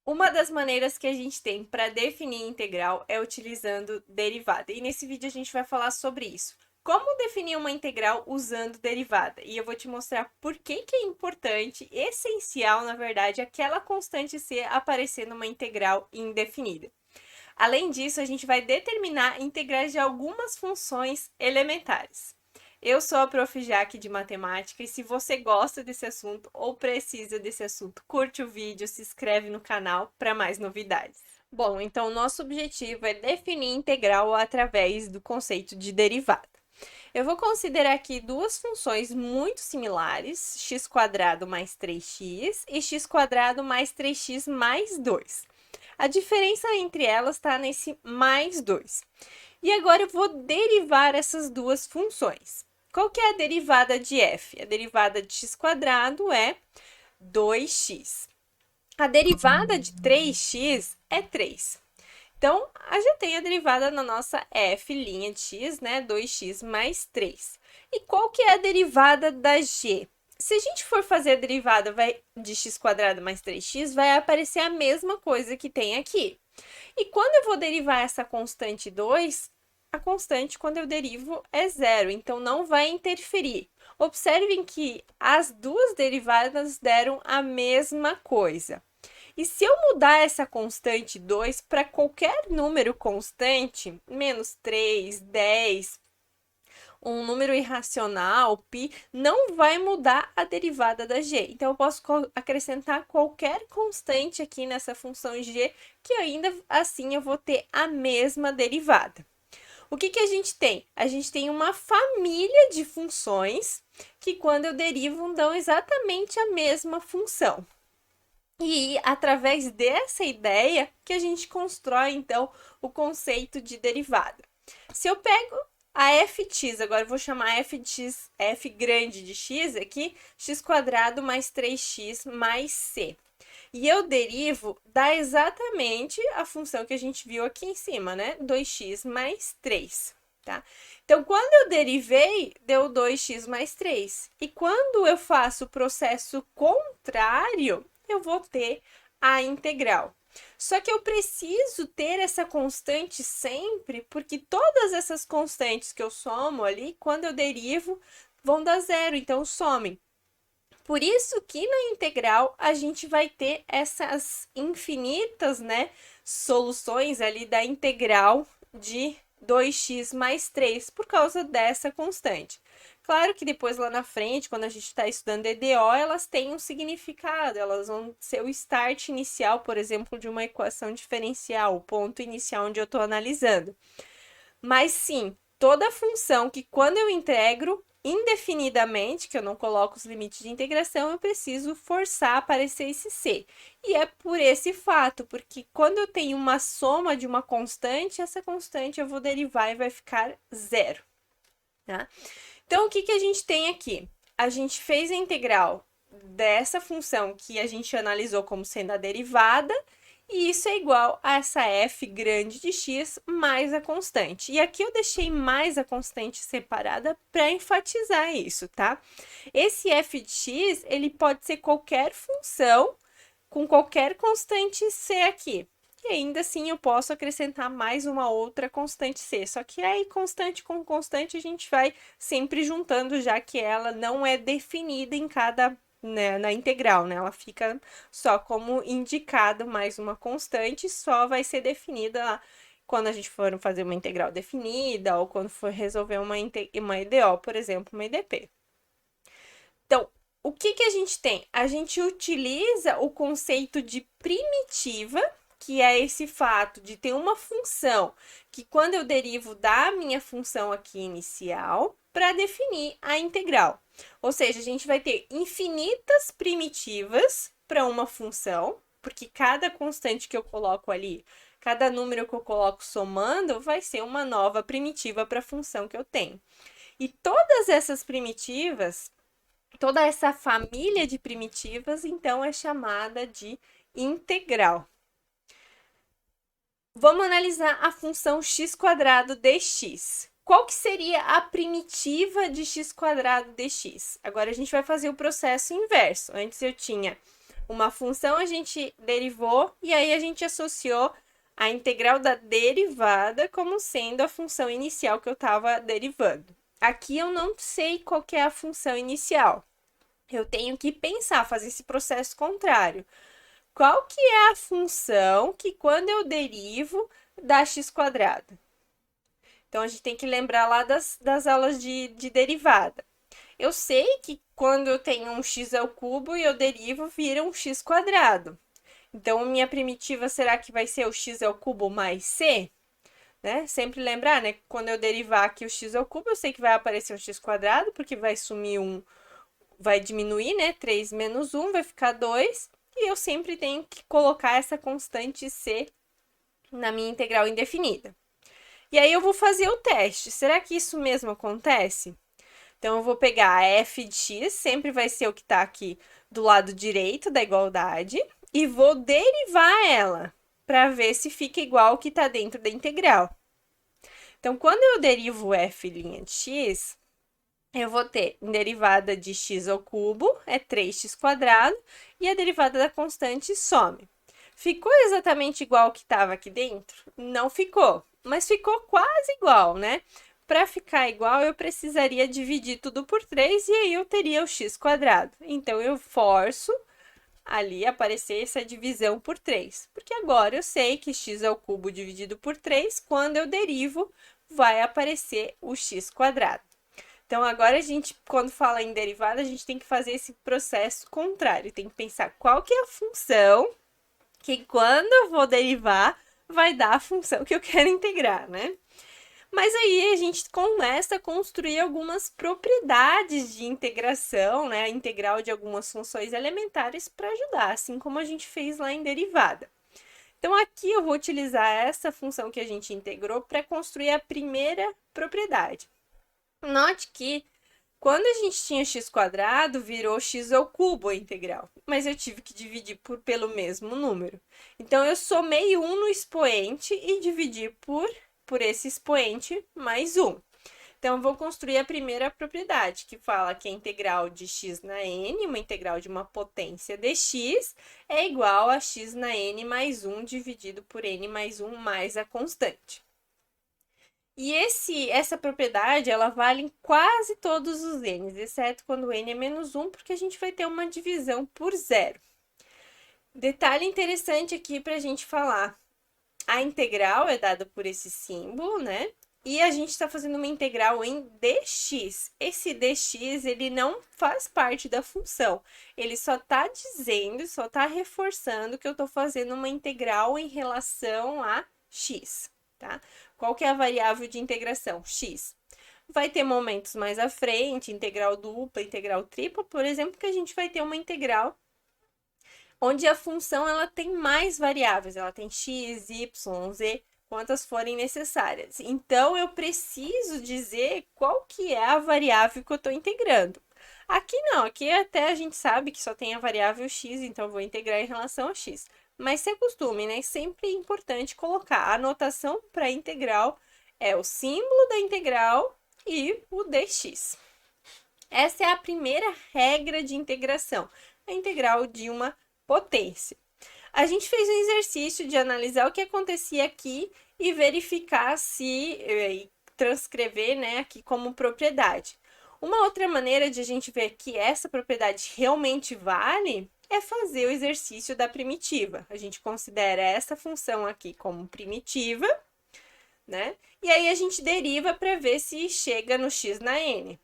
Uma das maneiras que a gente tem para definir integral é utilizando derivada. E nesse vídeo a gente vai falar sobre isso. Como definir uma integral usando derivada? E eu vou te mostrar por que é importante, essencial, na verdade, aquela constante C aparecer numa integral indefinida. Além disso, a gente vai determinar integrais de algumas funções elementares. Eu sou a Prof. Jaque de Matemática e se você gosta desse assunto ou precisa desse assunto, curte o vídeo, se inscreve no canal para mais novidades. Bom, então nosso objetivo é definir integral através do conceito de derivada. Eu vou considerar aqui duas funções muito similares, x² mais 3x e x² mais 3x mais 2. A diferença entre elas está nesse mais 2. E agora eu vou derivar essas duas funções. Qual que é a derivada de f? A derivada de x² é 2x. A derivada de 3x é 3. Então, a gente tem a derivada na nossa f' de x, né? 2x mais 3. E qual que é a derivada da g? Se a gente for fazer a derivada de x² mais 3x, vai aparecer a mesma coisa que tem aqui. E quando eu vou derivar essa constante 2, a constante, quando eu derivo, é zero, então não vai interferir. Observem que as duas derivadas deram a mesma coisa. E se eu mudar essa constante 2 para qualquer número constante, menos 3, 10, um número irracional, π, não vai mudar a derivada da g. Então, eu posso acrescentar qualquer constante aqui nessa função g, que ainda assim eu vou ter a mesma derivada. O que a gente tem? A gente tem uma família de funções que, quando eu derivo, dão exatamente a mesma função. E através dessa ideia que a gente constrói, então, o conceito de derivada. Se eu pego a fx, agora eu vou chamar f de x, f grande de x aqui, x² mais 3x mais c. E eu derivo, dá exatamente a função que a gente viu aqui em cima, né? 2x mais 3, tá? Então, quando eu derivei, deu 2x mais 3. E quando eu faço o processo contrário, eu vou ter a integral. Só que eu preciso ter essa constante sempre, porque todas essas constantes que eu somo ali, quando eu derivo, vão dar zero, então somem. Por isso que na integral a gente vai ter essas infinitas, né, soluções ali da integral de 2x mais 3, por causa dessa constante. Claro que depois lá na frente, quando a gente está estudando EDO, elas têm um significado, elas vão ser o start inicial, por exemplo, de uma equação diferencial, o ponto inicial onde eu estou analisando. Mas sim, toda função que quando eu integro indefinidamente, que eu não coloco os limites de integração, eu preciso forçar aparecer esse c. E é por esse fato, porque quando eu tenho uma soma de uma constante, essa constante eu vou derivar e vai ficar zero, tá? Então, o que a gente tem aqui? A gente fez a integral dessa função que a gente analisou como sendo a derivada, e isso é igual a essa f grande de x mais a constante. E aqui eu deixei mais a constante separada para enfatizar isso, tá? Esse f de x, ele pode ser qualquer função com qualquer constante c aqui. E ainda assim eu posso acrescentar mais uma outra constante c. Só que aí constante com constante a gente vai sempre juntando, já que ela não é definida em cada, né, na integral, né? Ela fica só como indicado mais uma constante, só vai ser definida quando a gente for fazer uma integral definida ou quando for resolver uma EDO, por exemplo, uma EDP. Então, o que a gente tem? A gente utiliza o conceito de primitiva, que é esse fato de ter uma função que, quando eu derivo da minha função aqui inicial, para definir a integral. Ou seja, a gente vai ter infinitas primitivas para uma função, porque cada constante que eu coloco ali, cada número que eu coloco somando, vai ser uma nova primitiva para a função que eu tenho. E todas essas primitivas, toda essa família de primitivas, então, é chamada de integral. Vamos analisar a função x² dx. Qual que seria a primitiva de x² dx? Agora a gente vai fazer o processo inverso. Antes eu tinha uma função, a gente derivou e aí a gente associou a integral da derivada como sendo a função inicial que eu estava derivando. Aqui eu não sei qual que é a função inicial. Eu tenho que pensar, fazer esse processo contrário. Qual que é a função que quando eu derivo dá x²? Então, a gente tem que lembrar lá das aulas de derivada. Eu sei que quando eu tenho um x ao cubo e eu derivo, vira um x². Então, minha primitiva será que vai ser o x ao cubo mais c? Né? Sempre lembrar, né? Quando eu derivar aqui o x ao cubo, eu sei que vai aparecer um x², porque vai sumir um, vai diminuir, né? 3 menos 1 vai ficar 2. E eu sempre tenho que colocar essa constante c na minha integral indefinida. E aí eu vou fazer o teste. Será que isso mesmo acontece? Então, eu vou pegar a f de x, sempre vai ser o que está aqui do lado direito da igualdade, e vou derivar ela, para ver se fica igual ao que está dentro da integral. Então, quando eu derivo f' de x, eu vou ter derivada de x ao cubo, é 3x², e a derivada da constante some. Ficou exatamente igual ao que estava aqui dentro? Não ficou, mas ficou quase igual, né? Para ficar igual, eu precisaria dividir tudo por 3 e aí eu teria o x². Então, eu forço ali aparecer essa divisão por 3. Porque agora eu sei que x ao cubo dividido por 3, quando eu derivo, vai aparecer o x². Então, agora a gente, quando fala em derivada, a gente tem que fazer esse processo contrário. Tem que pensar qual que é a função que quando eu vou derivar, vai dar a função que eu quero integrar, né? Mas aí a gente começa a construir algumas propriedades de integração, né? Integral de algumas funções elementares para ajudar, assim como a gente fez lá em derivada. Então, aqui eu vou utilizar essa função que a gente integrou para construir a primeira propriedade. Note que quando a gente tinha x², virou x ao cubo a integral, mas eu tive que dividir pelo mesmo número. Então, eu somei 1 no expoente e dividi por esse expoente mais 1. Então, eu vou construir a primeira propriedade, que fala que a integral de x na n, uma integral de uma potência dx, é igual a x na n mais 1 dividido por n mais 1 mais a constante. E essa propriedade, ela vale em quase todos os n's, exceto quando o n é menos 1, porque a gente vai ter uma divisão por zero. Detalhe interessante aqui para a gente falar. A integral é dada por esse símbolo, né? E a gente está fazendo uma integral em dx. Esse dx, ele não faz parte da função. Ele só está dizendo, só está reforçando que eu estou fazendo uma integral em relação a x, tá? Qual que é a variável de integração? X. Vai ter momentos mais à frente, integral dupla, integral tripla, por exemplo, que a gente vai ter uma integral onde a função ela tem mais variáveis, ela tem x, y, z, quantas forem necessárias. Então, eu preciso dizer qual que é a variável que eu estou integrando. Aqui não, aqui até a gente sabe que só tem a variável x, então eu vou integrar em relação a x. Mas se acostume, né? Sempre é importante colocar a notação para integral é o símbolo da integral e o dx. Essa é a primeira regra de integração, a integral de uma potência. A gente fez um exercício de analisar o que acontecia aqui e verificar se transcrever, né, aqui como propriedade. Uma outra maneira de a gente ver que essa propriedade realmente vale é fazer o exercício da primitiva. A gente considera essa função aqui como primitiva, né? E aí a gente deriva para ver se chega no x na n.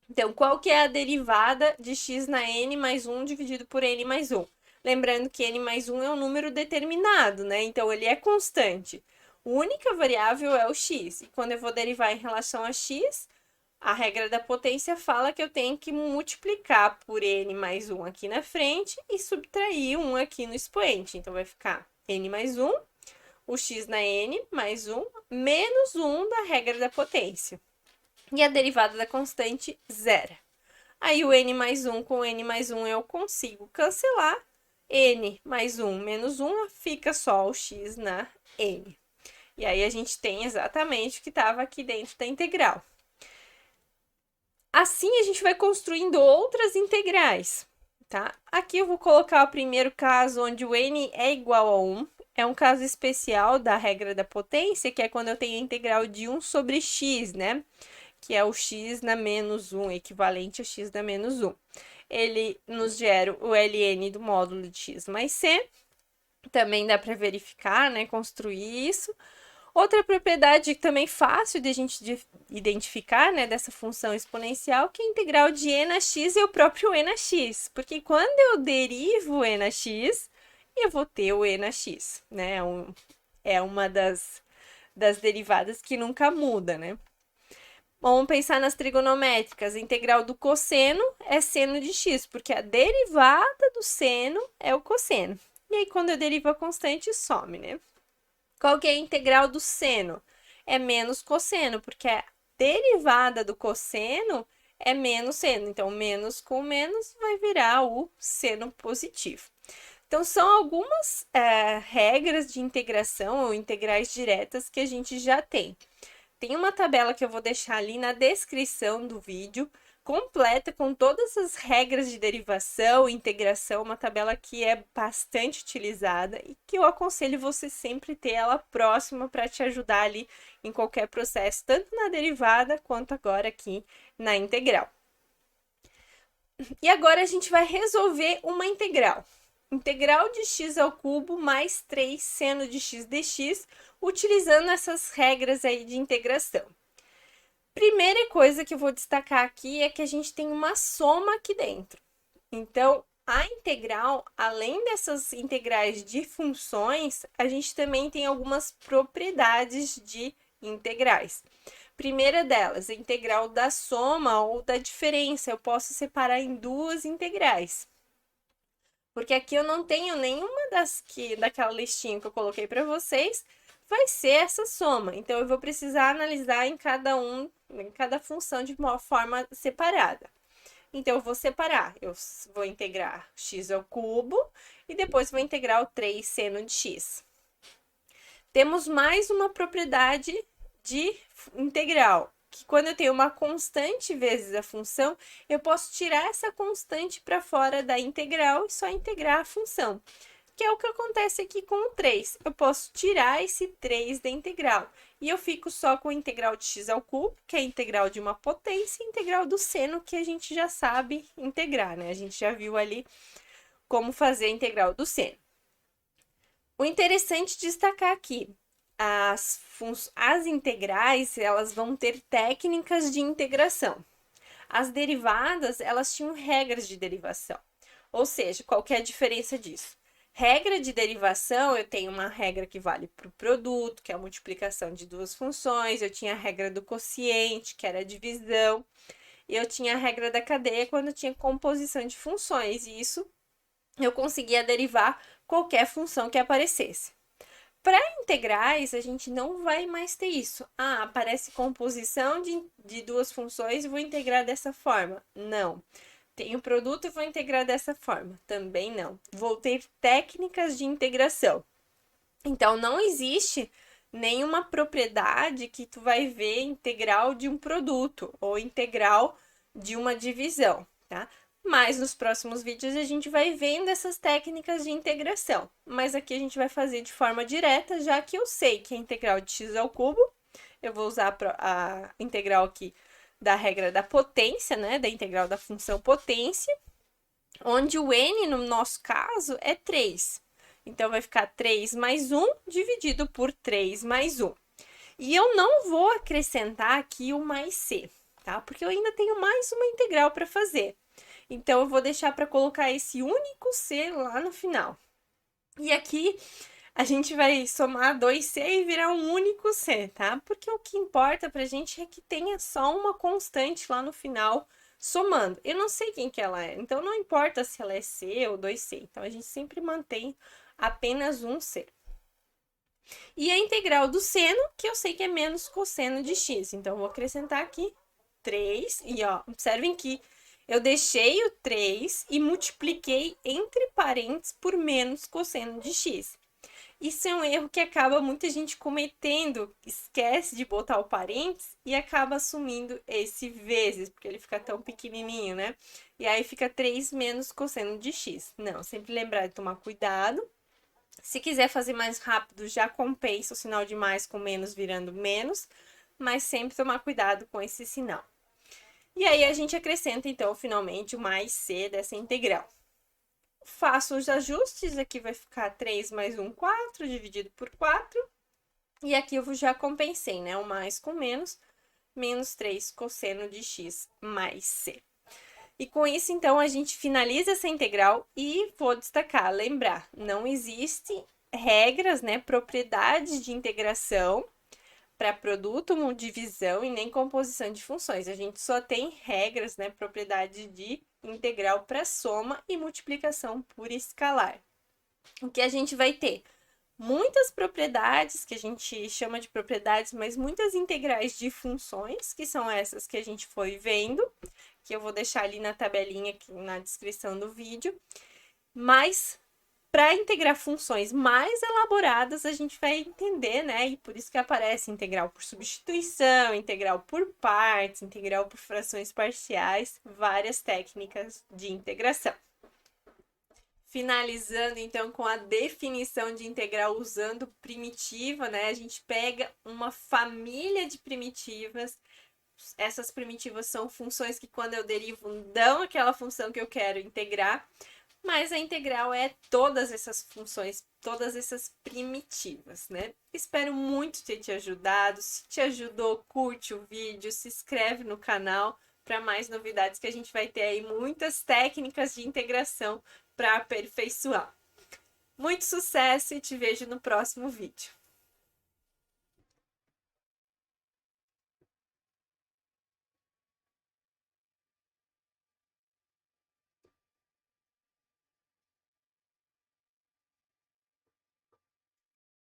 Então, qual que é a derivada de x na n mais 1 dividido por n mais 1? Lembrando que n mais 1 é um número determinado, né? Então, ele é constante. A única variável é o x. E quando eu vou derivar em relação a x, a regra da potência fala que eu tenho que multiplicar por n mais 1 aqui na frente e subtrair 1 aqui no expoente. Então, vai ficar n mais 1, o x na n mais 1, menos 1 da regra da potência. E a derivada da constante, zero. Aí, o n mais 1 com n mais 1 eu consigo cancelar. N mais 1 menos 1 fica só o x na n. E aí, a gente tem exatamente o que estava aqui dentro da integral. Assim, a gente vai construindo outras integrais. tá? Aqui eu vou colocar o primeiro caso onde o n é igual a 1. É um caso especial da regra da potência, que é quando eu tenho a integral de 1 sobre x, né? Que é o x na menos 1, equivalente a x na menos 1. Ele nos gera o ln do módulo de x mais c. Também dá para verificar, né? Construir isso. Outra propriedade também fácil de a gente identificar, né, dessa função exponencial, que é a integral de e na x é o próprio e na x. Porque quando eu derivo o e na x, eu vou ter o e na x, né? É uma das derivadas que nunca muda, né? Vamos pensar nas trigonométricas. A integral do cosseno é seno de x, porque a derivada do seno é o cosseno. E aí, quando eu derivo a constante, some, né? Qual que é a integral do seno? É menos cosseno, porque a derivada do cosseno é menos seno. Então, menos com menos vai virar o seno positivo. Então, são algumas regras de integração ou integrais diretas que a gente já tem. Tem uma tabela que eu vou deixar ali na descrição do vídeo, completa com todas as regras de derivação e integração, uma tabela que é bastante utilizada e que eu aconselho você sempre ter ela próxima para te ajudar ali em qualquer processo, tanto na derivada quanto agora aqui na integral. E agora a gente vai resolver uma integral. Integral de x ao cubo mais 3 seno de x dx, utilizando essas regras aí de integração. Primeira coisa que eu vou destacar aqui é que a gente tem uma soma aqui dentro. Então, a integral, além dessas integrais de funções, a gente também tem algumas propriedades de integrais. Primeira delas, a integral da soma ou da diferença. Eu posso separar em duas integrais. Porque aqui eu não tenho nenhuma daquela listinha que eu coloquei para vocês, vai ser essa soma. Então, eu vou precisar analisar em cada função de uma forma separada. Então, eu vou separar. Eu vou integrar x ao cubo e depois vou integrar o 3 seno de x. Temos mais uma propriedade de integral, que quando eu tenho uma constante vezes a função, eu posso tirar essa constante para fora da integral e só integrar a função. Que é o que acontece aqui com o 3. Eu posso tirar esse 3 da integral. E eu fico só com a integral de x ao cubo, que é a integral de uma potência, e a integral do seno, que a gente já sabe integrar, né? A gente já viu ali como fazer a integral do seno. O interessante de destacar aqui, as integrais, elas vão ter técnicas de integração. As derivadas, elas tinham regras de derivação. Ou seja, qual que é a diferença disso? Regra de derivação, eu tenho uma regra que vale para o produto, que é a multiplicação de duas funções, eu tinha a regra do quociente, que era a divisão, e eu tinha a regra da cadeia quando eu tinha composição de funções, e isso eu conseguia derivar qualquer função que aparecesse. Para integrais, a gente não vai mais ter isso. Ah, aparece composição de duas funções, vou integrar dessa forma. Não. Tenho produto e vou integrar dessa forma. Também não. Vou ter técnicas de integração. Então, não existe nenhuma propriedade que tu vai ver integral de um produto ou integral de uma divisão, tá? Mas nos próximos vídeos a gente vai vendo essas técnicas de integração. Mas aqui a gente vai fazer de forma direta, já que eu sei que a integral de x ao cubo, eu vou usar a integral aqui da regra da potência, né? Da integral da função potência, onde o n, no nosso caso, é 3. Então, vai ficar 3 mais 1 dividido por 3 mais 1. E eu não vou acrescentar aqui o mais c, tá? Porque eu ainda tenho mais uma integral para fazer. Então, eu vou deixar para colocar esse único c lá no final. E aqui, a gente vai somar 2c e virar um único c, tá? Porque o que importa pra gente é que tenha só uma constante lá no final somando. Eu não sei quem que ela é, então não importa se ela é c ou 2c. Então, a gente sempre mantém apenas um c. E a integral do seno, que eu sei que é menos cosseno de x. Então, eu vou acrescentar aqui 3. E, ó, observem que eu deixei o 3 e multipliquei entre parênteses por menos cosseno de x. Isso é um erro que acaba muita gente cometendo, esquece de botar o parênteses e acaba assumindo esse vezes, porque ele fica tão pequenininho, né? E aí fica 3 menos cosseno de x. Não, sempre lembrar de tomar cuidado. Se quiser fazer mais rápido, já compensa o sinal de mais com menos virando menos, mas sempre tomar cuidado com esse sinal. E aí a gente acrescenta, então, finalmente o mais c dessa integral. Faço os ajustes, aqui vai ficar 3 mais 1, 4, dividido por 4. E aqui eu já compensei, né? O mais com menos, menos 3 cosseno de x mais c. E com isso, então, a gente finaliza essa integral e vou destacar, lembrar, não existem regras, né, propriedades de integração para produto, divisão e nem composição de funções. A gente só tem regras, né, propriedade de integral para soma e multiplicação por escalar. O que a gente vai ter? Muitas propriedades, que a gente chama de propriedades, mas muitas integrais de funções, que são essas que a gente foi vendo, que eu vou deixar ali na tabelinha aqui na descrição do vídeo. Mas para integrar funções mais elaboradas, a gente vai entender, né? E por isso que aparece integral por substituição, integral por partes, integral por frações parciais, várias técnicas de integração. Finalizando, então, com a definição de integral usando primitiva, né? A gente pega uma família de primitivas. Essas primitivas são funções que, quando eu derivo, dão aquela função que eu quero integrar. Mas a integral é todas essas funções, todas essas primitivas, né? Espero muito ter te ajudado. Se te ajudou, curte o vídeo, se inscreve no canal para mais novidades, que a gente vai ter aí muitas técnicas de integração para aperfeiçoar. Muito sucesso e te vejo no próximo vídeo.